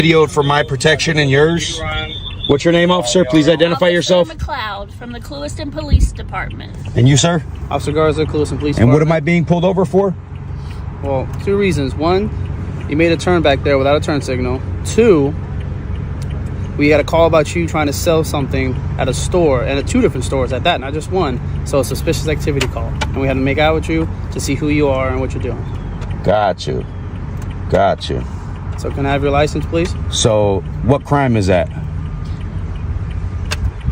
Videoed for my protection and yours. What's your name, officer? Please identify yourself. McLeod from the Clewiston Police Department. And you, sir? Officer Garza, Clewiston Police Department. And what am I being pulled over for? Well, 2 reasons. 1, you made a turn back there without a turn signal. 2, we had a call about you trying to sell something at a store, and at 2 different stores at that, not just one. So a suspicious activity call. And we had to make out with you to see who you are and what you're doing. Got you. Got you. So can I have your license, please? So what crime is that?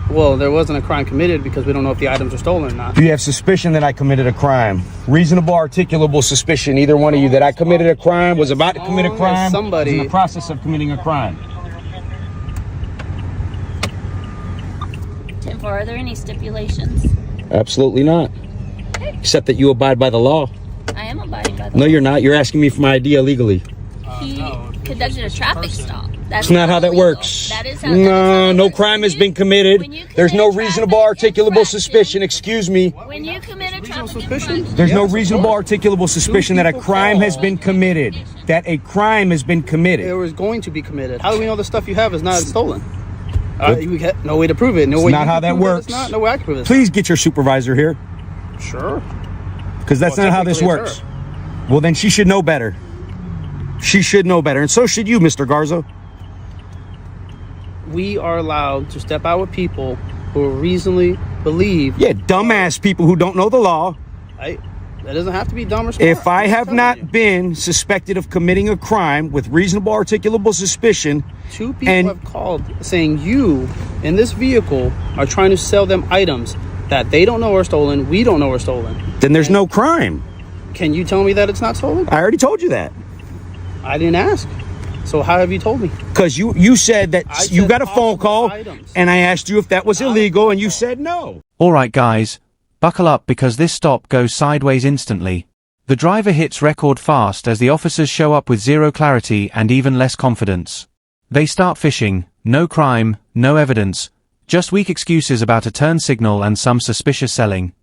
Well, there wasn't a crime committed because we don't know if the items are stolen or not. Do you have suspicion that I committed a crime? Reasonable, articulable suspicion, either one of you, that I committed a crime, was about to commit a crime, somebody was in the process of committing a crime. Tim, are there any stipulations? Absolutely not. Except that you abide by the law. I am abiding by the No, law. you're not. You're asking me for my ID illegally. He conducted a traffic stop. That's not how that works. That is how. No crime has been committed. There's no reasonable, articulable suspicion. Excuse me. When you commit a traffic suspicion? There's no reasonable, articulable suspicion that a crime has been committed. That a crime has been committed. It was going to be committed. How do we know the stuff you have is not stolen? We got no way to prove it. No way. Not how that works. It's not. No way I can prove it. Please get your supervisor here. Sure. Because that's not how this works. Well, then she should know better. She should know better. And so should you, Mr. Garza. We are allowed to step out with people who reasonably believe. Yeah, dumbass people who don't know the law. That doesn't have to be dumb or smart. If I have not been suspected of committing a crime with reasonable, articulable suspicion. 2 people have called saying you in this vehicle are trying to sell them items that they don't know are stolen. We don't know are stolen. Then there's no crime. Can you tell me that it's not stolen? I already told you that. I didn't ask. So how have you told me? Because you said that you got a phone call and I asked you if that was illegal and you said no. All right, guys, buckle up because this stop goes sideways instantly. The driver hits record fast as the officers show up with zero clarity and even less confidence. They start fishing, no crime, no evidence, just weak excuses about a turn signal and some suspicious selling.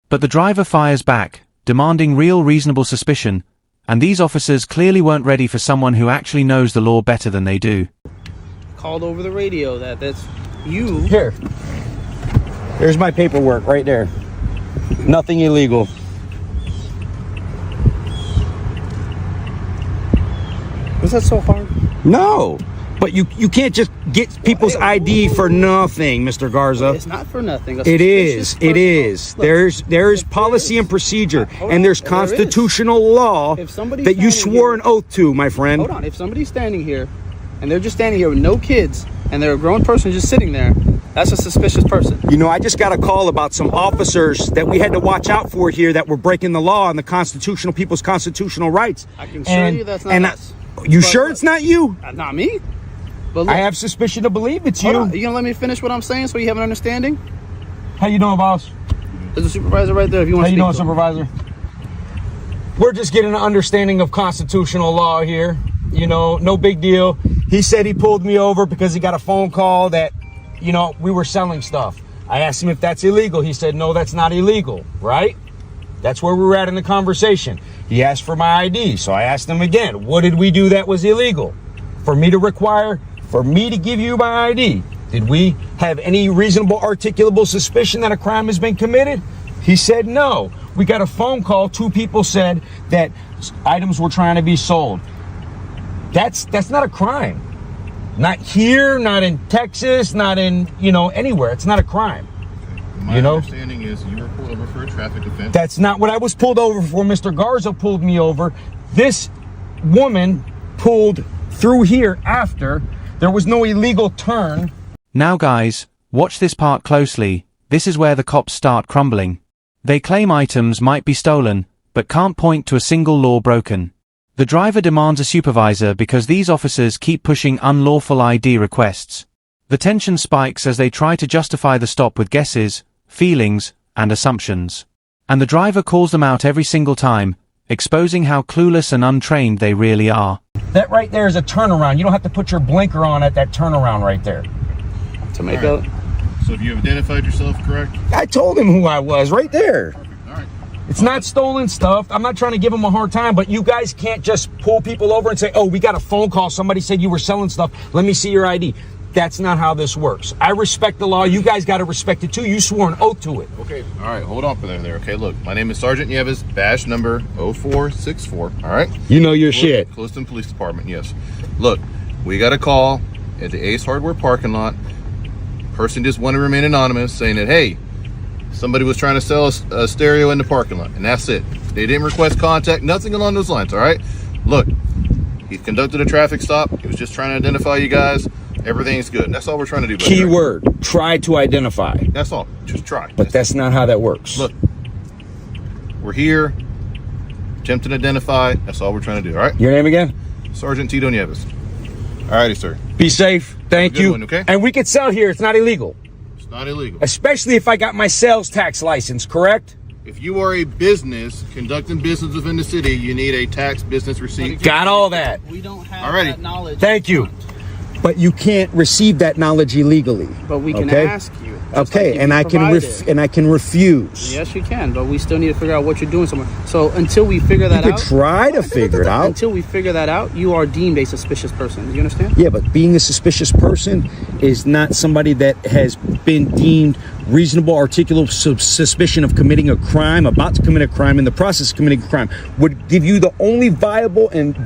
But the driver fires back, demanding real reasonable suspicion, and these officers clearly weren't ready for someone who actually knows the law better than they do. Called over the radio that's you. Here. Here's my paperwork right there. Nothing illegal. Was that so hard? No. But you can't just get people's ID for nothing, Mr. Garza. It's not for nothing. It is. It is. Look, there's policy and procedure, and there's constitutional law that you swore an oath to, my friend. Hold on. If somebody's standing here, and they're just standing here with no kids, and they're a grown person just sitting there, that's a suspicious person. You know, I just got a call about some officers that we had to watch out for here that were breaking the law and the people's constitutional rights. I can show you that's not us. You sure it's not you? Not me. But look, I have suspicion to believe it's you. Hold on. You gonna let me finish what I'm saying so you have an understanding? How you doing, boss? There's a supervisor right there if you want to speak. How you to doing, supervisor? We're just getting an understanding of constitutional law here. You know, no big deal. He said he pulled me over because he got a phone call that, you know, we were selling stuff. I asked him if that's illegal. He said, no, that's not illegal, right? That's where we were at in the conversation. He asked for my ID. So I asked him again, what did we do that was illegal? For me to give you my ID, did we have any reasonable, articulable suspicion that a crime has been committed? He said no. We got a phone call. 2 people said that items were trying to be sold. That's not a crime. Not here, not in Texas, not in, anywhere. It's not a crime. My understanding is you were pulled over for a traffic offense. That's not what I was pulled over for. Mr. Garza pulled me over. This woman pulled through here after. There was no illegal turn. Now guys, watch this part closely. This is where the cops start crumbling. They claim items might be stolen, but can't point to a single law broken. The driver demands a supervisor because these officers keep pushing unlawful ID requests. The tension spikes as they try to justify the stop with guesses, feelings, and assumptions. And the driver calls them out every single time, exposing how clueless and untrained they really are. That right there is a turnaround. You don't have to put your blinker on at that turnaround right there. Tomato. So have you identified yourself correct? I told him who I was right there. Perfect. All right. It's not stolen stuff. I'm not trying to give them a hard time, but you guys can't just pull people over and say, oh, we got a phone call. Somebody said you were selling stuff. Let me see your ID. That's not how this works. I respect the law. You guys got to respect it too. You swore an oath to it. Okay, all right, hold on for there. Okay, look, my name is Sergeant Nieves, badge number 0464, all right? You know your shit. Clewiston Police Department, yes. Look, we got a call at the Ace Hardware parking lot. Person just wanted to remain anonymous, saying that, hey, somebody was trying to sell a stereo in the parking lot, and that's it. They didn't request contact, nothing along those lines, all right? Look, he conducted a traffic stop. He was just trying to identify you guys. Everything's good. That's all we're trying to do. Key word, try to identify. That's all. Just try. But that's not how that works. Look, we're here, attempting to identify. That's all we're trying to do, all right? Your name again? Sergeant Tito Nieves. All righty, sir. Be safe. Thank you. One, okay? And we can sell here. It's not illegal. It's not illegal. Especially if I got my sales tax license, correct? If you are a business conducting business within the city, you need a tax business receipt. Got all that. We don't have Alrighty. that knowledge. Thank you. But you can't receive that knowledge illegally. But we can okay? ask you. Okay, and I can refuse. Yes, you can, but we still need to figure out what you're doing somewhere. So until we figure that You out, could try to figure it out. Until we figure that out, you are deemed a suspicious person. Do you understand? Yeah, but being a suspicious person is not somebody that has been deemed reasonable, articulable suspicion of committing a crime, about to commit a crime, in the process of committing a crime, would give you the only viable and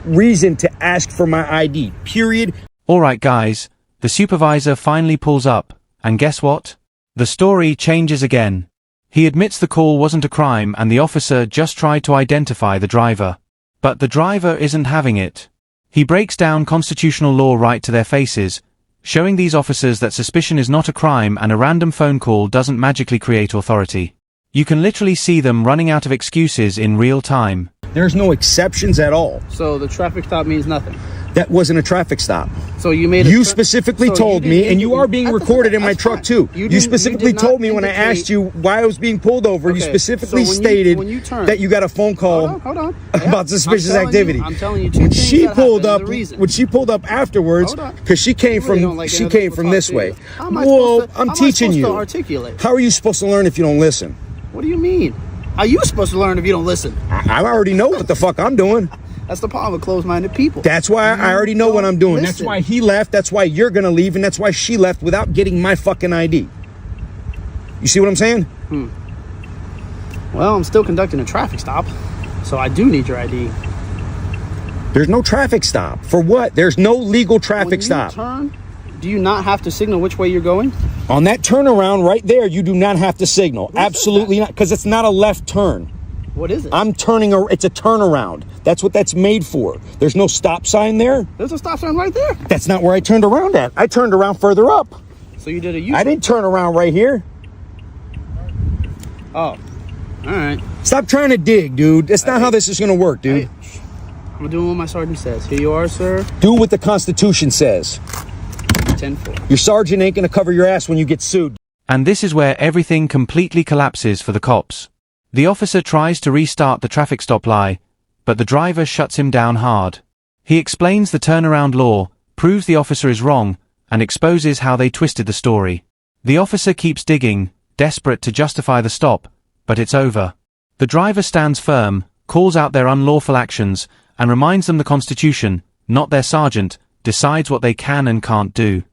reason to ask for my ID, period. Alright guys, the supervisor finally pulls up, and guess what? The story changes again. He admits the call wasn't a crime and the officer just tried to identify the driver. But the driver isn't having it. He breaks down constitutional law right to their faces, showing these officers that suspicion is not a crime and a random phone call doesn't magically create authority. You can literally see them running out of excuses in real time. There's no exceptions at all. So the traffic stop means nothing. That wasn't a traffic stop. So you made. You specifically told me, and you are being recorded in my truck too. You specifically told me when I asked you why I was being pulled over. You specifically stated that you got a phone call about suspicious activity. I'm telling you, when she pulled up afterwards, because she came from this way. Well, I'm teaching you. How are you supposed to learn if you don't listen? What do you mean? How are you supposed to learn if you don't listen? I already know what the fuck I'm doing. That's the problem with closed-minded people. That's why I already know what I'm doing. Listen. That's why he left. That's why you're going to leave. And that's why she left without getting my fucking ID. You see what I'm saying? Well, I'm still conducting a traffic stop, so I do need your ID. There's no traffic stop. For what? There's no legal traffic stop. Turn, do you not have to signal which way you're going? On that turnaround right there, you do not have to signal. Absolutely not. Because it's not a left turn. What is it? I'm turning. It's a turnaround. That's what that's made for. There's no stop sign there. There's a stop sign right there. That's not where I turned around at. I turned around further up. So you did a U-turn. I didn't turn around right here. Oh, all right. Stop trying to dig, dude. That's not how this is going to work, dude. I'm doing what my sergeant says. Here you are, sir. Do what the Constitution says. 10-4. Your sergeant ain't going to cover your ass when you get sued. And this is where everything completely collapses for the cops. The officer tries to restart the traffic stop lie, but the driver shuts him down hard. He explains the turnaround law, proves the officer is wrong, and exposes how they twisted the story. The officer keeps digging, desperate to justify the stop, but it's over. The driver stands firm, calls out their unlawful actions, and reminds them the Constitution, not their sergeant, decides what they can and can't do.